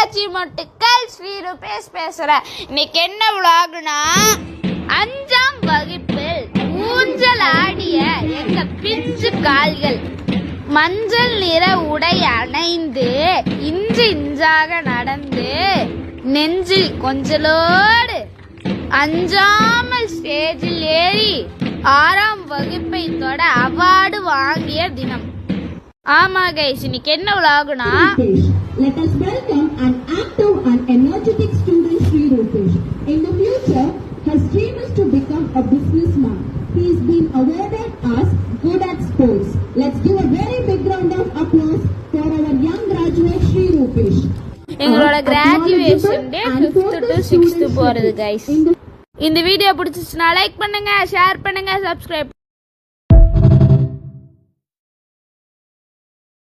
பேச்சு மட்டுக்கள் ஸ்ரீ ரூபேஷ் பேசுறேன். இன்னைக்கு என்ன விளாகுனா 5ஆம் வகுப்பில் ஊஞ்சல் ஆடிய எங்க பிஞ்சு கால்கள் மஞ்சள் நிற உடை அணைந்து இன்று இன்றாக நடந்து நெஞ்சில் கொஞ்சலோடு அஞ்சாமல் ஸ்டேஜில் ஏறி 6ஆம் வகுப்பை தொட அவார்டு வாங்கிய தினம். ஆமா கைஸ், இன்னைக்கு என்ன விளாகுனா let us welcome an active and energetic student Sri Rupesh. In the future, his dream is to become a businessman. He is being awarded as good at sports. Let's give a very big round of applause for our young graduate Sri Rupesh. எங்களோட graduation day 5th to 6th போறது guys. இந்த video பிடிச்சிச்சுன்னா like பண்ணுங்க, share பண்ணுங்க, subscribe